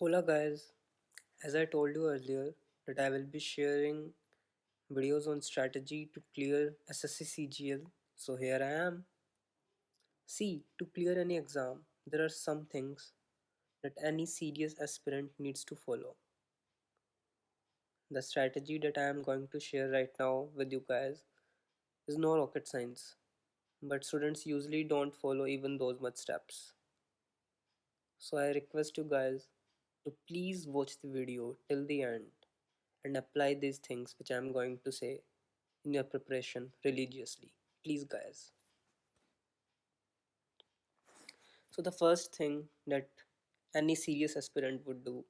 Hola guys, as I told you earlier that I will be sharing videos on strategy to clear SSC CGL. So here I am. See, to clear any exam, there are some things that any serious aspirant needs to follow. The strategy that I am going to share right now with you guys is no rocket science, but students usually don't follow even those much steps. So I request you guys to please watch the video till the end and apply these things which I am going to say in your preparation religiously. Please, guys. So, the first thing that any serious aspirant would do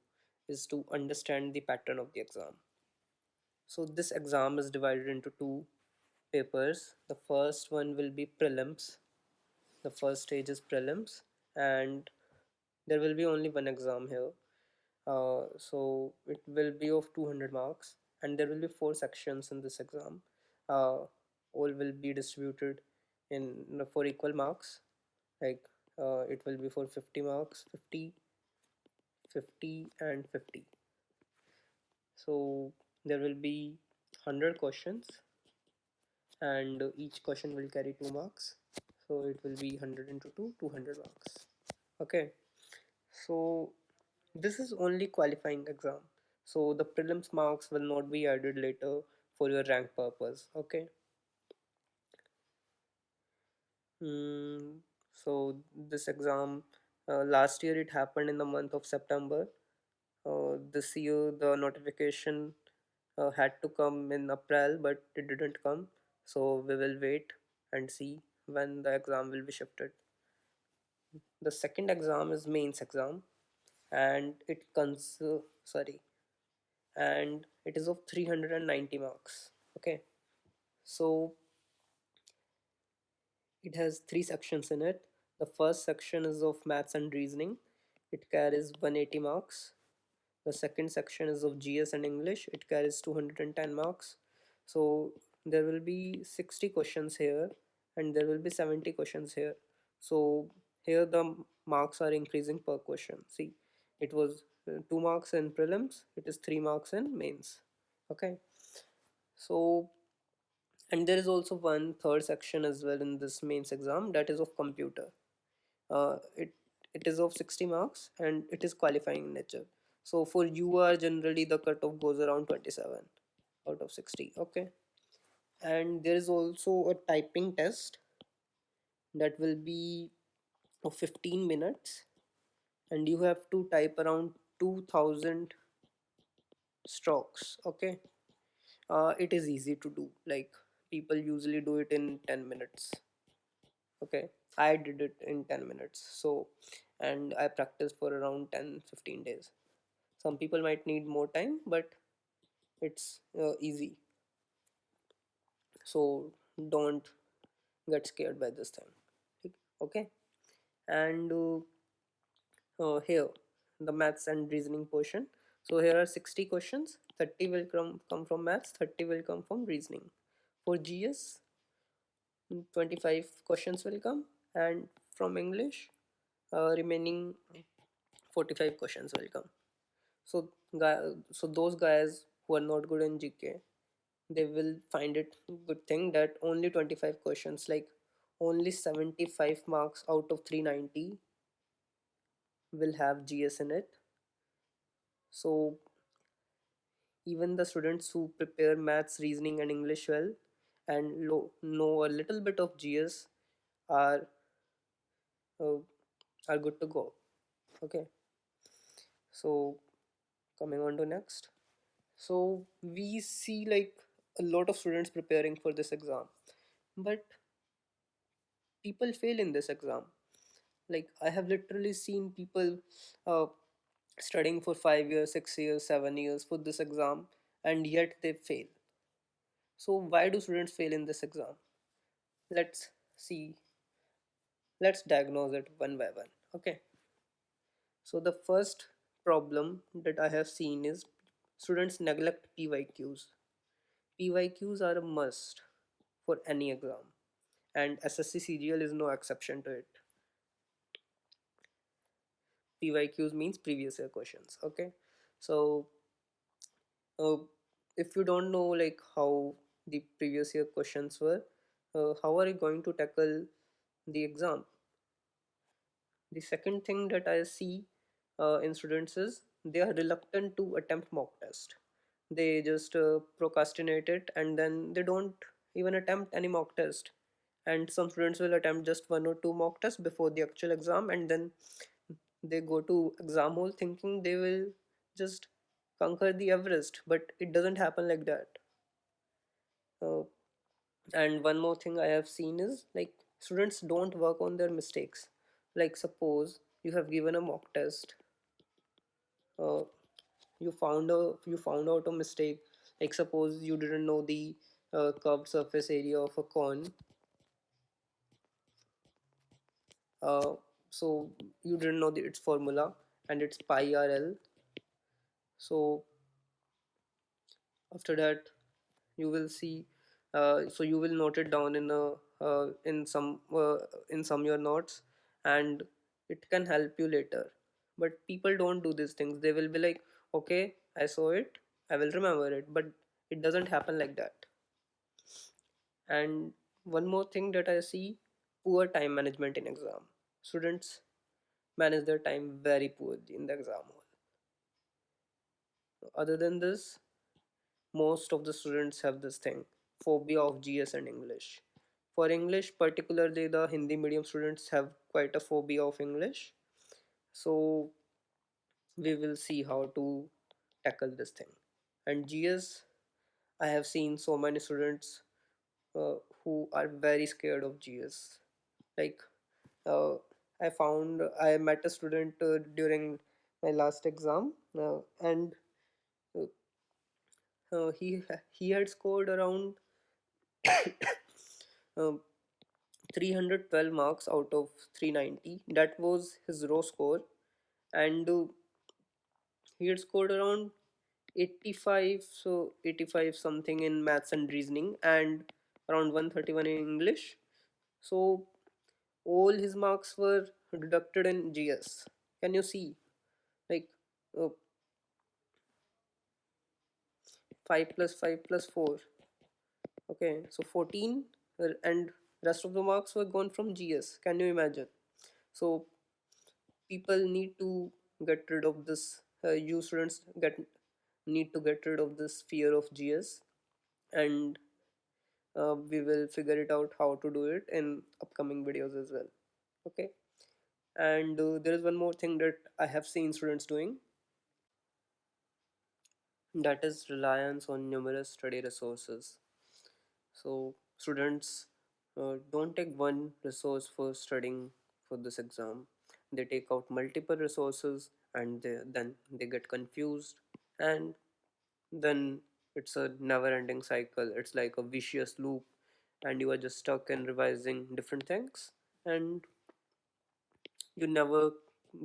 is to understand the pattern of the exam. So, this exam is divided into two papers. The first one will be prelims. The first stage is prelims, and there will be only one exam here. So it will be of 200 marks, and there will be four sections in this exam. All will be distributed in for equal marks. Like it will be for 50 marks, 50, 50, and 50. So there will be 100 questions, and each question will carry 2 marks. So it will be 100 into 2, 200 marks. Okay. So this is only qualifying exam. So the prelims marks will not be added later for your rank purpose. Okay. So this exam last year it happened in the month of September. This year the notification had to come in April, but it didn't come. So we will wait and see when the exam will be shifted. The second exam is mains exam, and and it is of 390 marks. Okay, so it has three sections in it. The first section is of maths and reasoning. It carries 180 marks. The second section is of GS and English. It carries 210 marks. So there will be 60 questions here, and there will be 70 questions here. So here the marks are increasing per question. See, it was 2 marks in prelims, it is 3 marks in mains. Okay, so and there is also one third section as well in this mains exam, that is of computer. It is of 60 marks, and it is qualifying in nature. So for UR generally the cutoff goes around 27 out of 60. Okay, and there is also a typing test that will be of 15 minutes, and you have to type around 2000 strokes. Okay, it is easy to do, like people usually do it in 10 minutes. Okay, I did it in 10 minutes. So, and I practiced for around 10-15 days. Some people might need more time, but it's easy. So don't get scared by this thing. Okay, and here the maths and reasoning portion. So here are 60 questions. 30 will come from maths, 30 will come from reasoning. For GS, 25 questions will come, and from English remaining 45 questions will come. So so those guys who are not good in GK, they will find it good thing that only 25 questions, like only 75 marks out of 390 will have GS in it. So even the students who prepare maths, reasoning, and English well and know a little bit of GS are uh, are good to go. Okay, so coming on to next. So we see like a lot of students preparing for this exam, but people fail in this exam. Like I have literally seen people uh, studying for 5 years, 6 years, 7 years for this exam, and yet they fail. So why do students fail in this exam? Let's see. Let's diagnose it one by one. Okay. So the first problem that I have seen is students neglect PYQs. PYQs are a must for any exam, and SSC CGL is no exception to it. PYQs means previous year questions. Okay, so uh, if you don't know like how the previous year questions were, how are you going to tackle the exam? The second thing that I see in students is they are reluctant to attempt mock test. They just procrastinate it, and then they don't even attempt any mock test. And some students will attempt just one or two mock tests before the actual exam, and then they go to exam hall thinking they will just conquer the Everest, but it doesn't happen like that. Uh, and one more thing I have seen is like students don't work on their mistakes. Like suppose you have given a mock test, uh, you found out a mistake. Like suppose you didn't know the curved surface area of a cone. uh, so you didn't know its formula, and it's pi rl. So after that you will see, so you will note it down in a in some your notes, and it can help you later. But people don't do these things. They will be like, okay, I saw it, I will remember it, but it doesn't happen like that. And one more thing that I see: poor time management in exam. Students manage their time very poorly in the exam hall. Other than this, most of the students have this thing: phobia of GS and English. For English, particularly the Hindi medium students have quite a phobia of English. So we will see how to tackle this thing. And GS, I have seen so many students who are very scared of GS. Like uh, I met a student during my last exam, and uh, he had scored around uh, 312 marks out of 390. That was his raw score, and he had scored around 85, so 85 something in maths and reasoning, and around 131 in English. So all his marks were deducted in GS. Can you see? Like uh, 5 plus 5 plus 4. Okay, so 14, and rest of the marks were gone from GS. Can you imagine? So people need to get rid of this. You students get need to get rid of this fear of GS, and we will figure it out how to do it in upcoming videos as well. Okay, and there is one more thing that I have seen students doing, that is reliance on numerous study resources. So students don't take one resource for studying for this exam. They take out multiple resources, and then they get confused, and then it's a never ending cycle. It's like a vicious loop, and you are just stuck in revising different things, and you never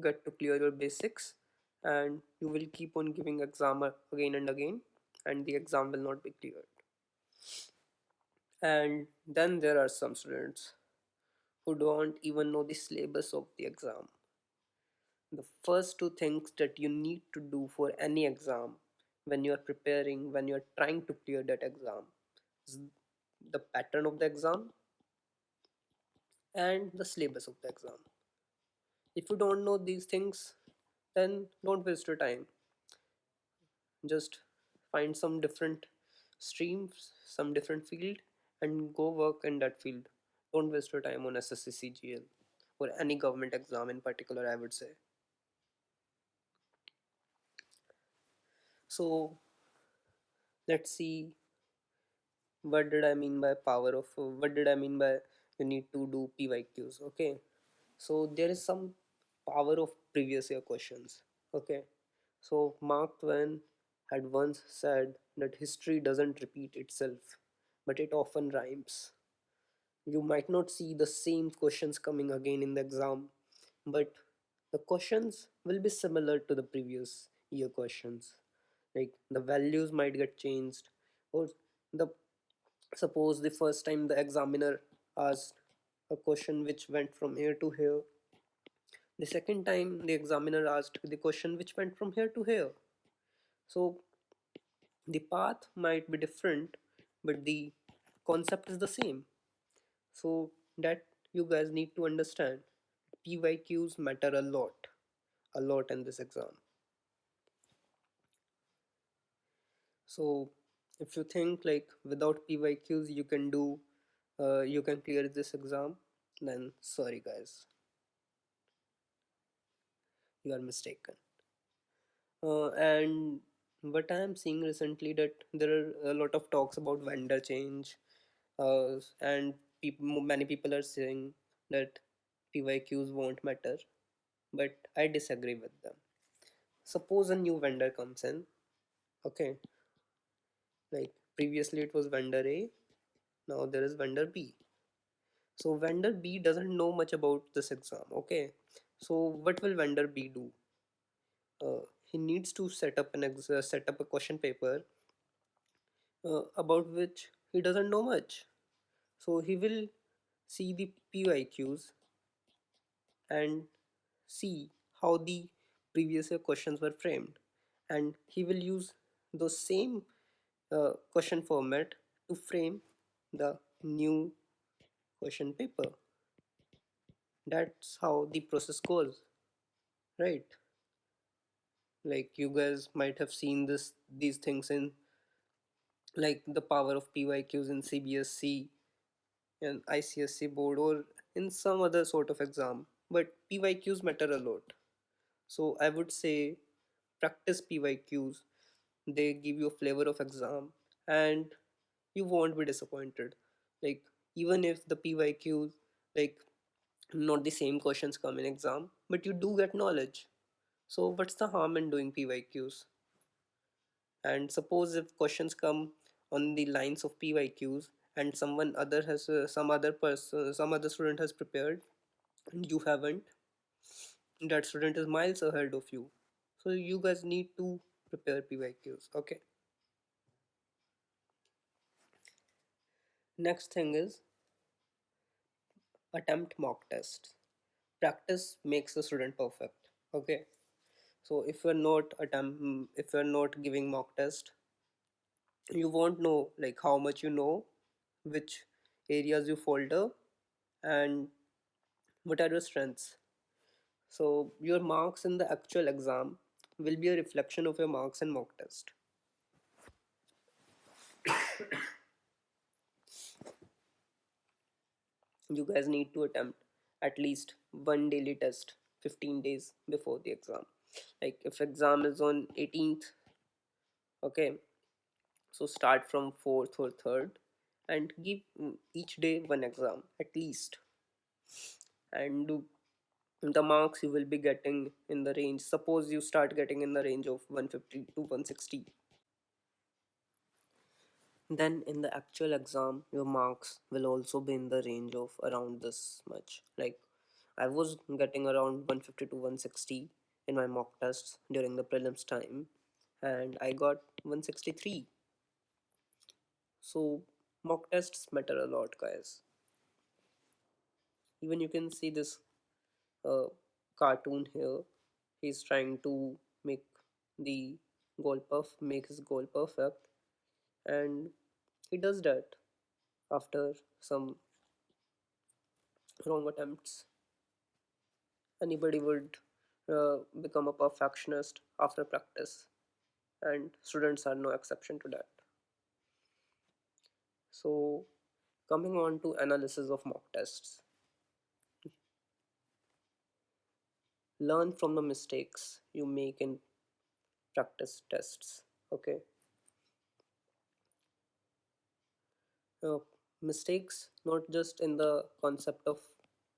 get to clear your basics, and you will keep on giving exam again and again, and the exam will not be cleared. And then there are some students who don't even know the syllabus of the exam. The first two things that you need to do for any exam, when you are preparing, when you are trying to clear that exam, is the pattern of the exam and the syllabus of the exam. If you don't know these things, then don't waste your time. Just find some different streams, some different field, and go work in that field. Don't waste your time on SSC CGL or any government exam in particular, I would say. So let's see, what did I mean by you need to do PYQs. Okay, so there is some power of previous year questions. Okay, so Mark Twain had once said that history doesn't repeat itself, but it often rhymes. You might not see the same questions coming again in the exam, but the questions will be similar to the previous year questions. Like the values might get changed, or the suppose the first time the examiner asked a question which went from here to here, The second time the examiner asked the question which went from here to here. So the path might be different, but the concept is the same. So that you guys need to understand. PYQs matter a lot in this exam. So if you think like without PYQs you can clear this exam, then sorry guys, you are mistaken. And what I am seeing recently that there are a lot of talks about vendor change, and many people are saying that PYQs won't matter, but I disagree with them. Suppose a new vendor comes in, okay, like previously it was vendor A, now there is vendor B. So vendor B doesn't know much about this exam, okay. So what will vendor B do? He needs to set up a question paper about which he doesn't know much. So he will see the PYQs and see how the previous year questions were framed, and he will use the same question format to frame the new question paper. That's how the process goes, right? Like you guys might have seen these things in like the power of PYQs in CBSC and ICSC board or in some other sort of exam. But PYQs matter a lot. So I would say practice PYQs. They give you a flavor of exam and you won't be disappointed. Like even if the PYQs like not the same questions come in exam, but you do get knowledge. So what's the harm in doing PYQs? And suppose if questions come on the lines of PYQs and some other person some other student has prepared and you haven't, that student is miles ahead of you. So you guys need to prepare PYQs. Okay. Next thing is attempt mock tests. Practice makes a student perfect. Okay. So if you're not giving mock test, you won't know like how much you know, which areas you falter, and what are your strengths. So your marks in the actual exam will be a reflection of your marks in mock test. You guys need to attempt at least one daily test 15 days before the exam. Like if exam is on 18th, okay, so start from 4th or 3rd and give each day one exam at least. And the marks you will be getting in the range, suppose you start getting in the range of 150 to 160, then in the actual exam your marks will also be in the range of around this much. Like I was getting around 150 to 160 in my mock tests during the prelims time, and I got 163. So mock tests matter a lot, guys. Even you can see this uh, cartoon here. He's trying to make the make his goal perfect, and he does that after some wrong attempts. Anybody would become a perfectionist after practice, and students are no exception to that. So, coming on to analysis of mock tests, learn from the mistakes you make in practice tests. Okay, uh, mistakes not just in the concept of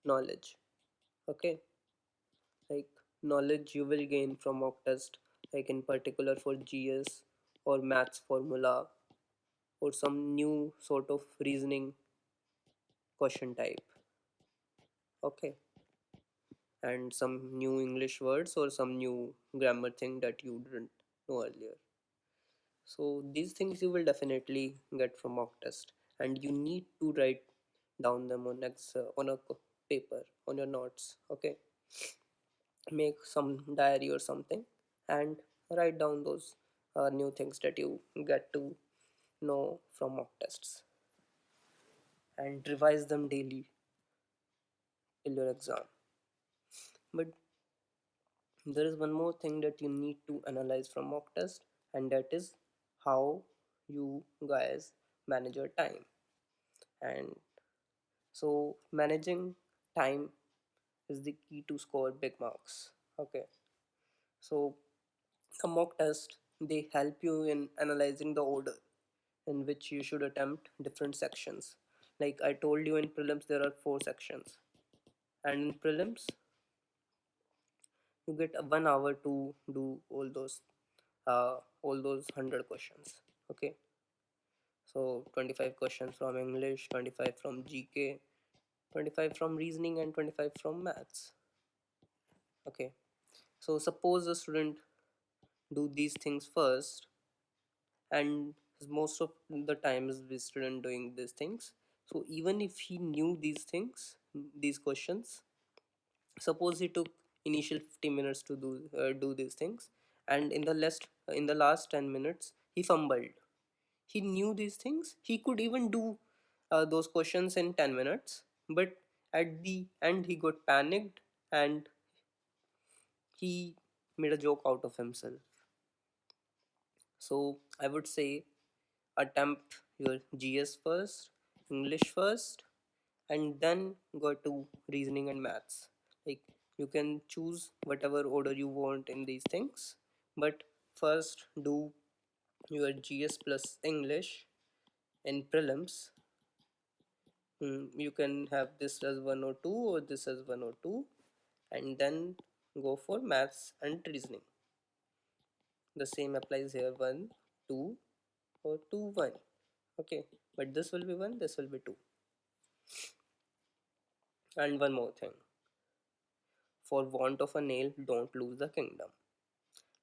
knowledge. Okay, like knowledge you will gain from mock test, like in particular for GS or maths formula or some new sort of reasoning question type. Okay, and some new English words or some new grammar thing that you didn't know earlier. So these things you will definitely get from mock test, and you need to write down them on on a paper on your notes. Okay, make some diary or something and write down those new things that you get to know from mock tests, and revise them daily till your exam. But there is one more thing that you need to analyze from mock test, and that is how you guys manage your time. And so managing time is the key to score big marks. Okay, so the mock test, they help you in analyzing the order in which you should attempt different sections. Like I told you, in prelims there are four sections, and in prelims you get 1 hour to do all those 100 questions. Okay, so 25 questions from English, 25 from GK, 25 from reasoning, and 25 from maths. Okay, so suppose a student do these things first, and most of the time is the student doing these things. So even if he knew these things, these questions, suppose he took initial 50 minutes to do these things, and in the last 10 minutes he fumbled. He knew these things, he could even do those questions in 10 minutes, but at the end he got panicked and he made a joke out of himself. So I would say attempt your GS first, English first, and then go to reasoning and maths. Like you can choose whatever order you want in these things, but first do your GS plus English in prelims. You can have this as 1 or 2 or this as 1 or 2, and then go for maths and reasoning. The same applies here, 1 2 or 2 1. Okay, but this will be 1, this will be 2. And one more thing, for want of a nail don't lose the kingdom.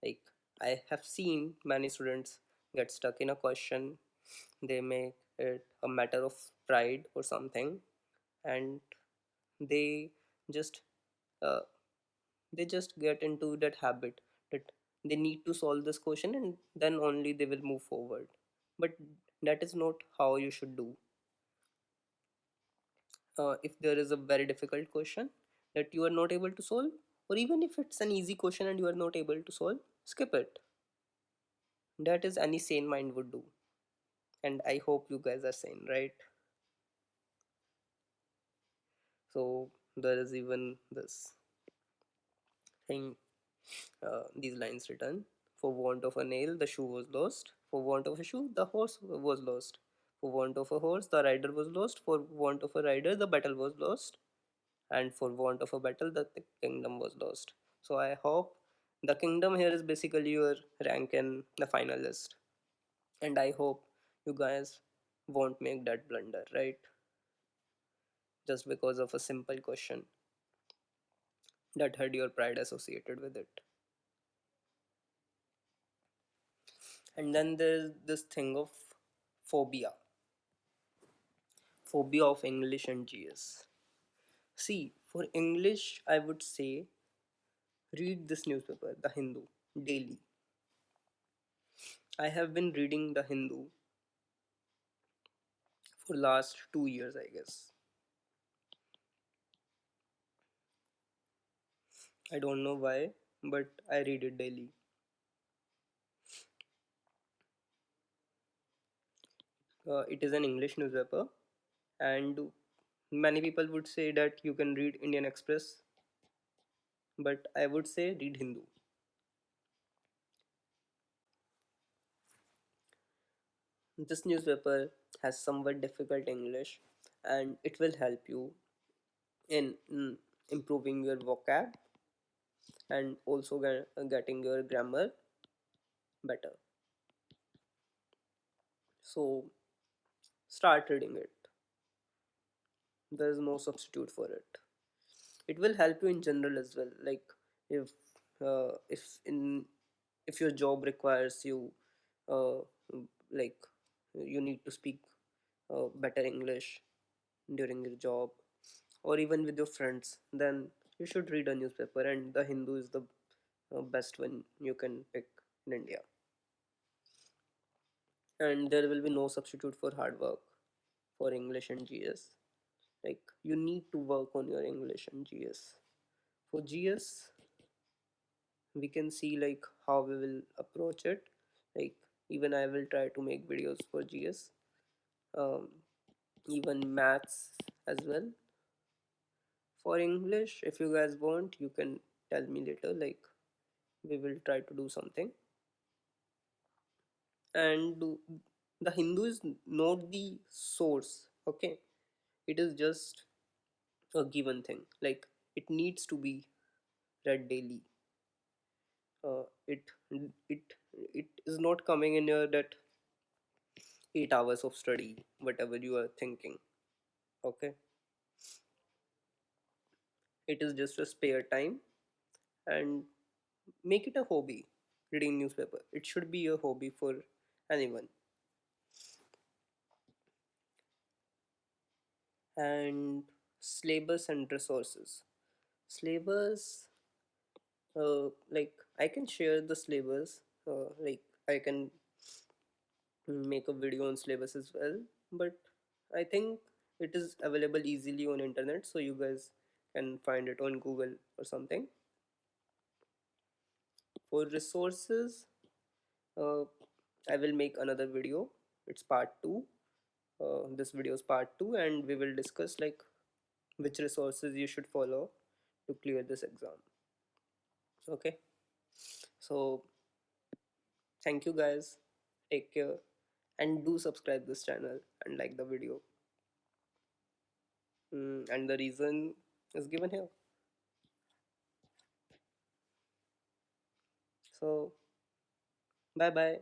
Like I have seen many students get stuck in a question, they make it a matter of pride or something, and they just uh, they just get into that habit that they need to solve this question and then only they will move forward. But that is not how you should do. If there is a very difficult question that you are not able to solve, or even if it's an easy question and you are not able to solve, skip it. That is any sane mind would do, and I hope you guys are sane, right? So there is even this thing, these lines written: for want of a nail the shoe was lost, for want of a shoe the horse was lost, for want of a horse the rider was lost, for want of a rider the battle was lost, and for want of a battle the kingdom was lost. So I hope the kingdom here is basically your rank in the final list, and I hope you guys won't make that blunder, right? Just because of a simple question that had your pride associated with it. And then there's this thing of phobia, phobia of English and GS. See, for English, I would say read this newspaper, The Hindu, daily. I have been reading The Hindu for last 2 years, I guess. I don't know why, but I read it daily. It is an English newspaper, and many people would say that you can read Indian Express, but I would say read Hindu. This newspaper has somewhat difficult English, and it will help you in improving your vocab and also getting your grammar better. So start reading it. There is no substitute for it. It will help you in general as well. Like if if in if your job requires you, uh, like you need to speak better English during your job, or even with your friends, then you should read a newspaper, and the Hindu is the best one you can pick in India. And there will be no substitute for hard work for English and GS. Like, you need to work on your English and GS. For GS, we can see like how we will approach it. Like, even I will try to make videos for GS, um, even maths as well. For English, if you guys want, you can tell me later. Like, we will try to do something. And the Hindu is not the source, okay? It is just a given thing. Like, it needs to be read daily. It is not coming in your that 8 hours of study, whatever you are thinking. Okay, it is just a spare time, and make it a hobby. Reading newspaper. It should be a hobby for anyone. And syllabus and resources. Syllabus, like I can share the syllabus. Like, I can make a video on syllabus as well, but I think it is available easily on internet, so you guys can find it on Google or something. For resources, uh, I will make another video. It's part 2. This video is part 2, and we will discuss like which resources you should follow to clear this exam. Okay, so thank you guys, take care, and do subscribe this channel and like the video. And the reason is given here. So bye bye.